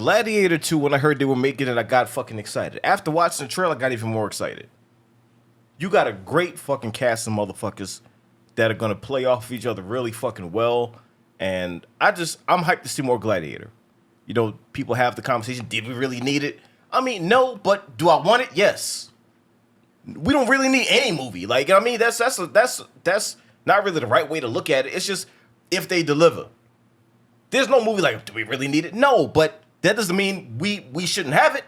Gladiator 2, when I heard they were making it, I got fucking excited. After watching the trailer, I got even more excited. You got a great fucking cast of motherfuckers that are gonna play off of each other really fucking well. And I'm hyped to see more Gladiator. You know, people have the conversation, did we really need it? I mean, no, but do I want it? Yes. We don't really need any movie. Like, I mean, that's not really the right way to look at it. It's just if they deliver. There's no movie like, do we really need it? No, but that doesn't mean we shouldn't have it.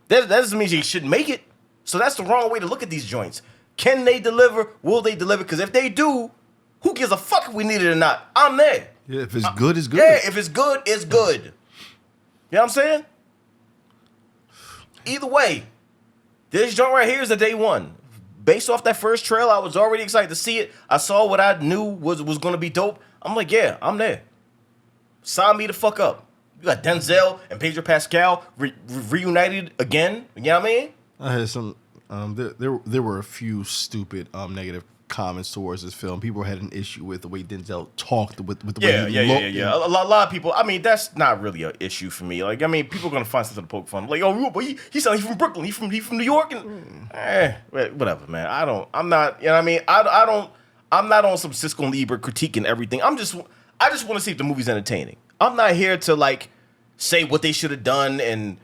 That doesn't mean you shouldn't make it. So that's the wrong way to look at these joints. Can they deliver? Will they deliver? Because if they do, who gives a fuck if we need it or not? I'm there. Yeah, if it's good, it's good. Yeah, if it's good, it's good. You know what I'm saying? Either way, this joint right here is the day one. Based off that first trailer, I was already excited to see it. I saw what I knew was going to be dope. I'm like, yeah, I'm there. Sign me the fuck up. You got Denzel and Pedro Pascal reunited again. You know what I mean? I had some. There were a few stupid negative comments towards this film. People had an issue with the way Denzel talked, with the way he looked. Yeah. A lot of people. I mean, that's not really an issue for me. Like, I mean, people are gonna find something to poke fun. Like, oh, but he sounds like he's from Brooklyn. He from New York, and whatever, man. I'm not. You know what I mean? I'm not on some Siskel and Ebert critiquing everything. I just want to see if the movie's entertaining. I'm not here to like say what they should have done, and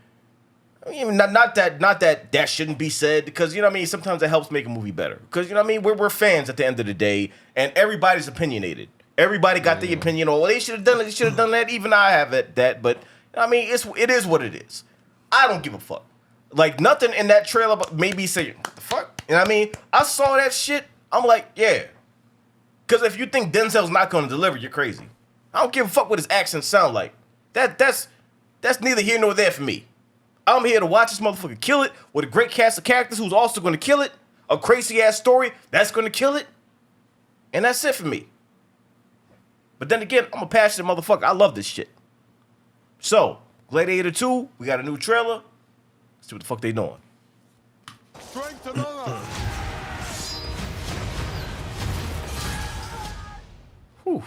I mean, not that shouldn't be said, because you know what I mean. Sometimes that helps make a movie better, because you know what I mean. We're fans at the end of the day, and everybody's opinionated. Everybody got the opinion. Oh, well, they should have done it. They should have done that. Even I have that, but I mean, it is what it is. I don't give a fuck. Like, nothing in that trailer made me say, what the fuck? You know what I mean? I saw that shit. I'm like, yeah. Because if you think Denzel's not going to deliver, you're crazy. I don't give a fuck what his accents sound like. That's neither here nor there for me. I'm here to watch this motherfucker kill it with a great cast of characters who's also going to kill it. A crazy ass story that's going to kill it. And that's it for me. But then again, I'm a passionate motherfucker. I love this shit. So, Gladiator 2, we got a new trailer. Let's see what the fuck they doing. Strength another. Whew.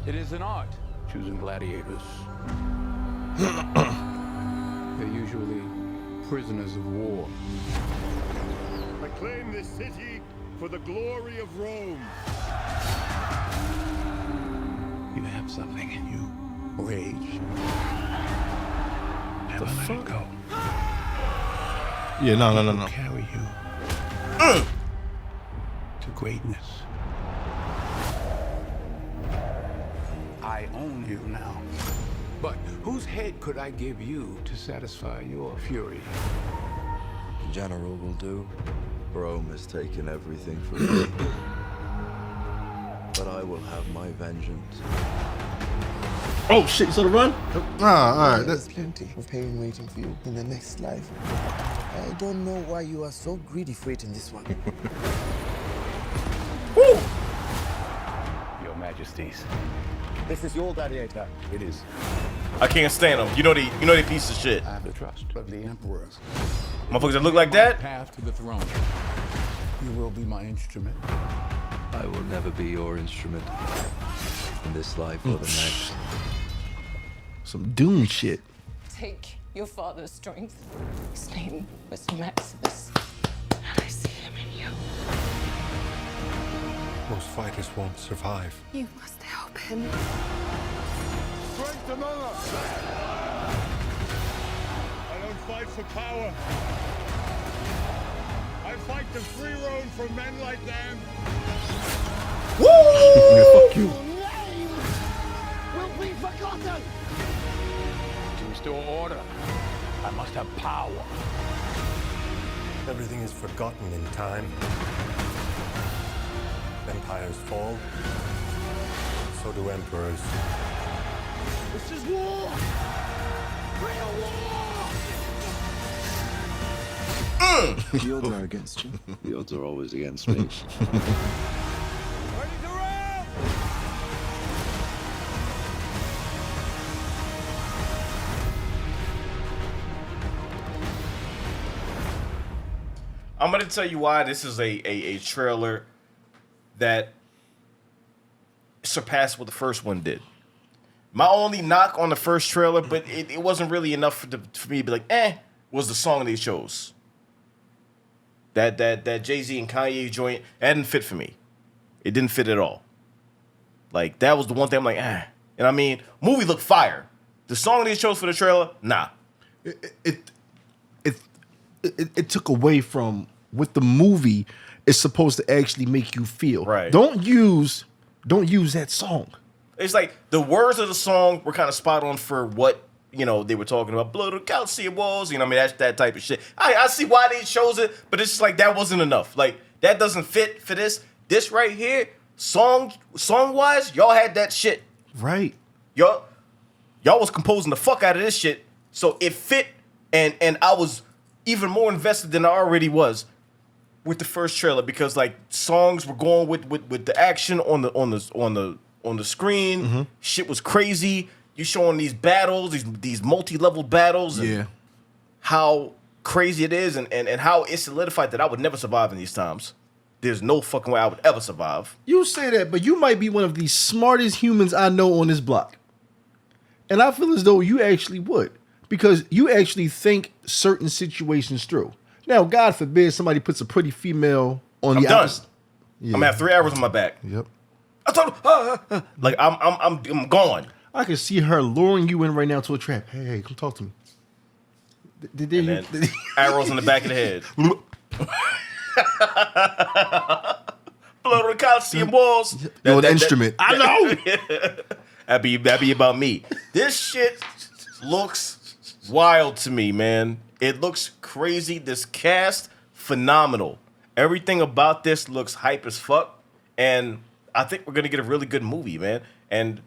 It is an art, choosing gladiators. They're usually prisoners of war. I claim this city for the glory of Rome. You have something in you. Rage. Never let it go. Yeah, no. Carry you to greatness. I own you now. But whose head could I give you to satisfy your fury? The general will do. Rome has taken everything from me. But I will have my vengeance. Oh shit! You saw the run? All right. There's plenty of pain waiting for you in the next life. I don't know why you are so greedy for it in this one. Your Majesties. This is your gladiator. It is. I can't stand them. You know they piece of shit. I have the trust of the Emperor. Motherfuckers that look like that? Path to the throne. You will be my instrument. I will never be your instrument. In this life or the next. Some Doom shit. Take your father's strength. His name was Maximus. And I see him in you. Most fighters won't survive. You must help him. Strength another. I don't fight for power. I fight to free Rome from men like them. Woo! Yeah, fuck you. Will be forgotten. To restore order, I must have power. Everything is forgotten in time. Empires fall. So do emperors. This is war. Real war. The odds are against you. The odds are always against me. Ready to round. I'm gonna tell you why this is a trailer that surpassed what the first one did. My only knock on the first trailer, but it wasn't really enough for me to be like, was the song they chose. That Jay-Z and Kanye joint, that didn't fit for me. It didn't fit at all. Like, that was the one thing I'm like, And I mean, movie looked fire. The song they chose for the trailer, nah. It took away from what the movie is supposed to actually make you feel. Right. Don't use that song. It's like the words of the song were kind of spot on for what, you know, they were talking about. Blood on calcium walls, you know what I mean? That's that type of shit. I see why they chose it, but it's just like that wasn't enough. Like, that doesn't fit for this. This right here, song-wise, y'all had that shit. Right. Y'all was composing the fuck out of this shit, so it fit, and I was even more invested than I already was with the first trailer, because like songs were going with the action on the screen. Mm-hmm. Shit was crazy. You showing these battles, these multi-level battles, and Yeah. how crazy it is, and how it solidified that I would never survive in these times. There's no fucking way I would ever survive. You say that, but you might be one of the smartest humans I know on this block. And I feel as though you actually would, because you actually think certain situations through. Now, God forbid somebody puts a pretty female on I'm the done. opposite. Yeah. I'm gonna have 3 hours on my back. Yep. I told him, like I'm gone. I can see her luring you in right now to a trap. Hey, come talk to me. Did And then arrows in the back of the head. Blood on calcium walls. You're an instrument. I know. that'd be about me. This shit looks wild to me, man. It looks crazy. This cast, phenomenal. Everything about this looks hype as fuck. And I think we're gonna get a really good movie, man. And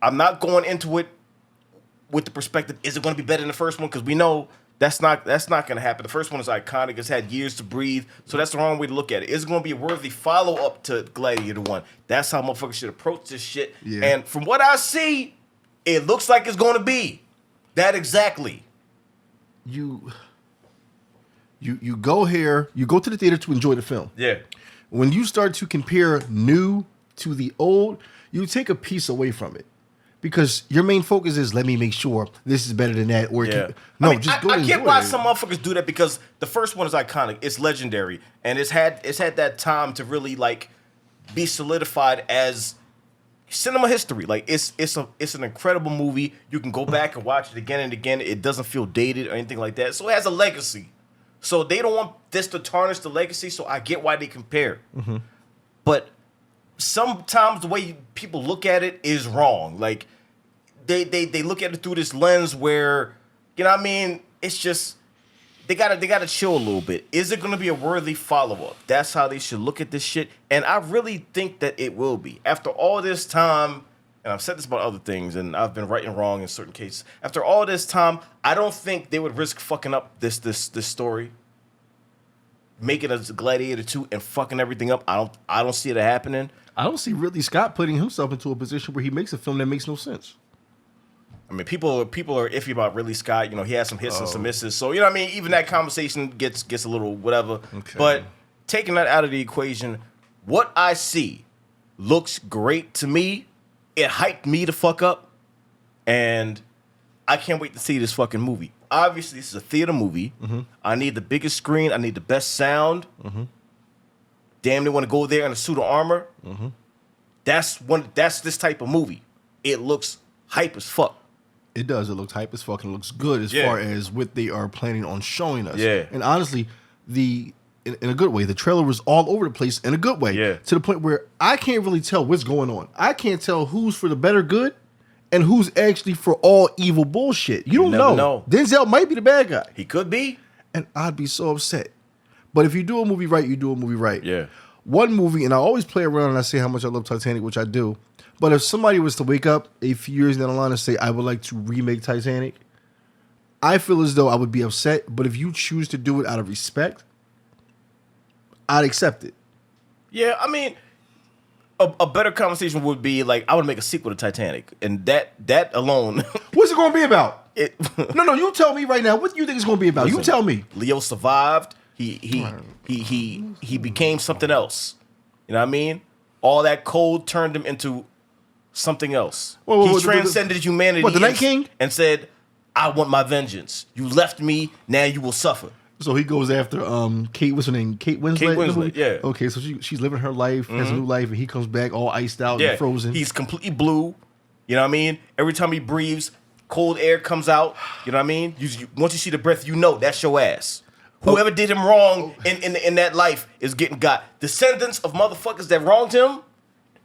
I'm not going into it with the perspective, is it gonna be better than the first one? Because we know that's not gonna happen. The first one is iconic. It's had years to breathe. So that's the wrong way to look at it. Is it gonna be a worthy follow-up to Gladiator 1? That's how motherfuckers should approach this shit. Yeah. And from what I see, it looks like it's gonna be that exactly. You go here, you go to the theater to enjoy the film. Yeah. When you start to compare new to the old, you take a piece away from it. Because your main focus is, let me make sure this is better than that. Or Yeah. no, I mean, just go I and get enjoy why it. some motherfuckers do that, because the first one is iconic. It's legendary. And it's had that time to really like be solidified as cinema history. Like it's an incredible movie. You can go back and watch it again and again. It doesn't feel dated or anything like that. So it has a legacy. So they don't want this to tarnish the legacy. So I get why they compare. Mm-hmm. But sometimes the way people look at it is wrong. Like they look at it through this lens where, you know what I mean? It's just they gotta chill a little bit. Is it gonna be a worthy follow-up? That's how they should look at this shit. And I really think that it will be. After all this time, and I've said this about other things, and I've been right and wrong in certain cases. After all this time, I don't think they would risk fucking up this story. Making a Gladiator 2 and fucking everything up. I don't see it happening. I don't see Ridley Scott putting himself into a position where he makes a film that makes no sense. I mean, people are iffy about Ridley Scott. You know, he has some hits and some misses. So, you know what I mean? Even that conversation gets a little whatever. Okay. But taking that out of the equation, what I see looks great to me. It hyped me the fuck up. And I can't wait to see this fucking movie. Obviously, this is a theater movie. Mm-hmm. I need the biggest screen. I need the best sound. Mm-hmm. Damn, they want to go there in a suit of armor. Mm-hmm. That's this type of movie. It looks hype as fuck. It does. It looks hype as fuck and looks good as Yeah. far as what they are planning on showing us. Yeah. And honestly, in a good way, the trailer was all over the place in a good way. Yeah. To the point where I can't really tell what's going on. I can't tell who's for the better good and who's actually for all evil bullshit. You don't never know. know. Denzel might be the bad guy. He could be. And I'd be so upset. But if you do a movie right, you do a movie right. Yeah. One movie, and I always play around and I say how much I love Titanic, which I do. But if somebody was to wake up a few years down the line and say, I would like to remake Titanic, I feel as though I would be upset. But if you choose to do it out of respect, I'd accept it. Yeah, I mean, a better conversation would be like, I would make a sequel to Titanic, and that alone, What's it going to be about? it. No, you tell me right now. What do you think it's going to be about? You Listen, tell me. Leo survived. He became something else. You know what I mean? All that cold turned him into something else. Whoa, He transcended humanity. What, the Night King? And said, "I want my vengeance. You left me. Now you will suffer." So he goes after Kate. What's her name? Kate Winslet. Kate Winslet, yeah. Okay, so she's living her life, has a new life, and he comes back all iced out and frozen. He's completely blue. You know what I mean? Every time he breathes, cold air comes out. You know what I mean? Once you see the breath, you know that's your ass. Whoever did him wrong in that life is getting got. Descendants of motherfuckers that wronged him,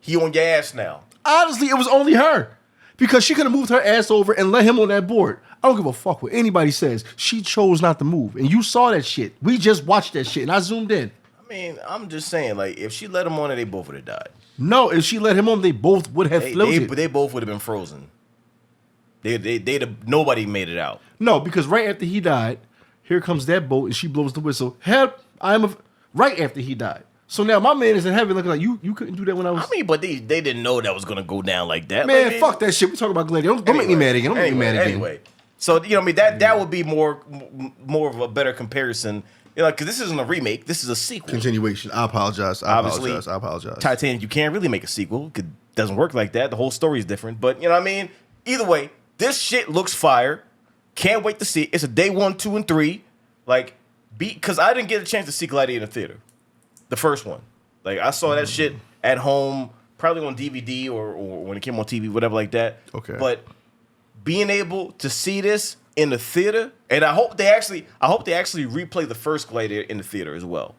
he on your ass now. Honestly, it was only her. Because she could have moved her ass over and let him on that board. I don't give a fuck what anybody says. She chose not to move. And you saw that shit. We just watched that shit and I zoomed in. I mean, I'm just saying, like, if she let him on it, they both would have died. No, if she let him on, they both would have floated. They both would have been frozen. Nobody made it out. No, because right after he died, here comes that boat and she blows the whistle. Help! Right after he died. So now my man is in heaven looking like you couldn't do that when I was. I mean, but they didn't know that was gonna go down like that. Man, like, fuck that shit. We talking about Gladiator. Don't make me mad again. Don't make me mad again. Anyway, so you know, what I mean, that would be more of a better comparison. You know, because this isn't a remake. This is a sequel. Continuation. I apologize. I apologize. Titanic, you can't really make a sequel. It doesn't work like that. The whole story is different. But you know what I mean. Either way, this shit looks fire. Can't wait to see it. It's a day 1, 2, and 3. Like, because I didn't get a chance to see Gladiator in the theater, the first one. Like, I saw that shit at home, probably on DVD or when it came on TV, whatever like that. Okay. But being able to see this in the theater, and I hope they actually replay the first Gladiator in the theater as well.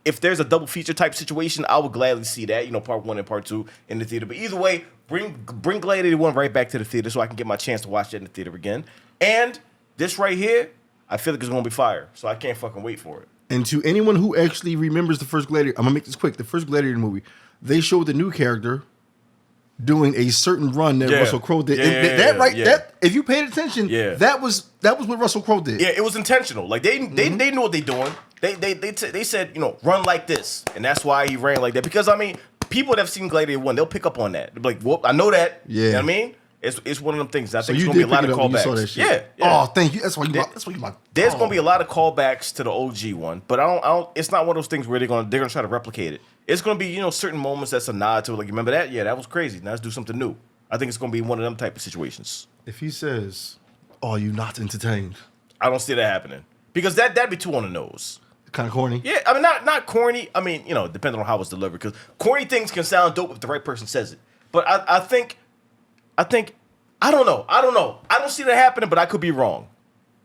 If there's a double feature type situation, I would gladly see that. You know, part 1 and part 2 in the theater. But either way, bring Gladiator 1 right back to the theater so I can get my chance to watch it in the theater again. And this right here, I feel like it's gonna be fire. So I can't fucking wait for it. And to anyone who actually remembers the first Gladiator, I'm gonna make this quick. The first Gladiator movie, they showed the new character doing a certain run that Russell Crowe did. That if you paid attention, that was what Russell Crowe did. Yeah, it was intentional. Like they knew what they doing. They said, you know, run like this, and that's why he ran like that. Because I mean, people that have seen Gladiator 1, they'll pick up on that. They'll be like, well, I know that. Yeah. You know what I mean? It's one of them things. I think So it's you gonna be a did lot of pick it up when you callbacks. saw that shit. Yeah. Oh, thank you. That's why you my. There's gonna be a lot of callbacks to the OG one, but I don't. It's not one of those things where they're gonna try to replicate it. It's gonna be, you know, certain moments that's a nod to it. Like, remember that? Yeah, that was crazy. Now let's do something new. I think it's gonna be one of them type of situations. If he says, "Are you not entertained?" I don't see that happening because that'd be too on the nose. Kind of corny. Yeah, I mean not corny. I mean, you know, depending on how it's delivered. Because corny things can sound dope if the right person says it. But I think I don't know. I don't see that happening, but I could be wrong.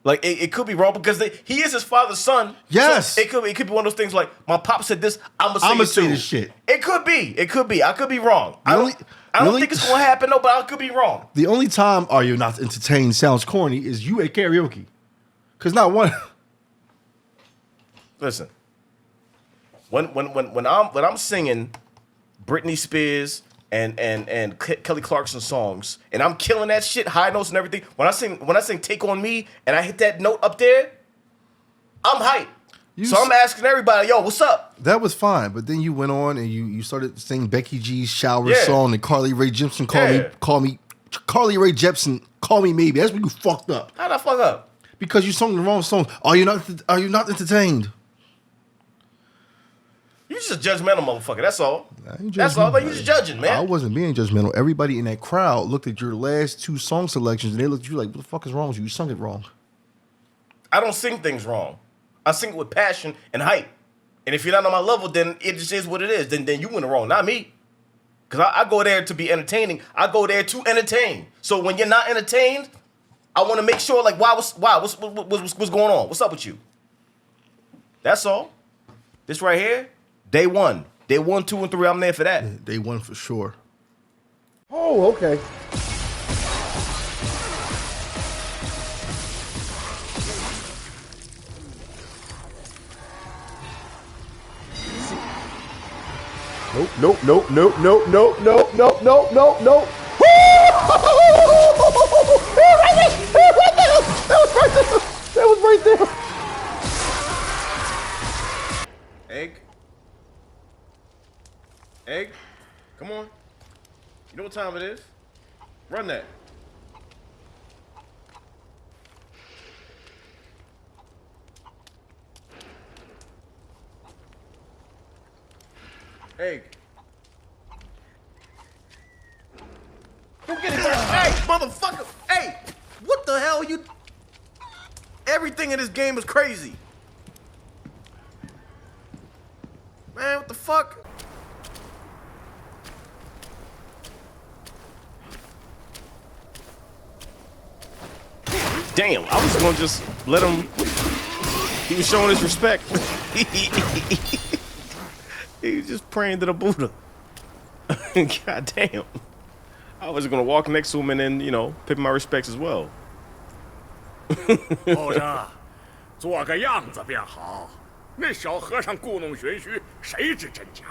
Like it could be wrong because he is his father's son. Yes. So it could be one of those things like my pop said this. I'ma say too. this shit. It could be. I could be wrong. I don't think it's gonna happen though, but I could be wrong. The only time "Are you not entertained" sounds corny is you at karaoke, because not one. Listen, when I'm singing Britney Spears and Kelly Clarkson songs, and I'm killing that shit, high notes and everything. When I sing "Take on Me" and I hit that note up there, I'm hyped. So I'm asking everybody, yo, what's up? That was fine, but then you went on and you started singing Becky G's "Shower" song and Carly Rae Jepsen Carly Rae Jepsen "Call Me Maybe." That's when you fucked up. How'd I fuck up? Because you sung the wrong song. Are you not entertained? You just a judgmental motherfucker. That's all. That's all. Like, you just judging, man. I wasn't being judgmental. Everybody in that crowd looked at your last 2 song selections and they looked at you like, "What the fuck is wrong with you? You sung it wrong." I don't sing things wrong. I sing it with passion and hype. And if you're not on my level, then it just is what it is. Then you went wrong, not me. Because I go there to be entertaining. I go there to entertain. So when you're not entertained, I want to make sure, like, what's going on? What's up with you? That's all. This right here, day 1. Day 1, 2, and 3, I'm there for that. Yeah, day 1 for sure. Oh, okay. Nope. That was right there. Egg, come on. You know what time it is? Run that. Egg. Motherfucker! Hey! What the hell you... Everything in this game is crazy. Man, what the fuck? Damn, I was gonna just let him... He was showing his respect. He was just praying to the Buddha. God damn. I was gonna walk next to him and then, you know, pay my respects as well. 后生，做个样子便好。那小和尚故弄玄虚，谁知真假？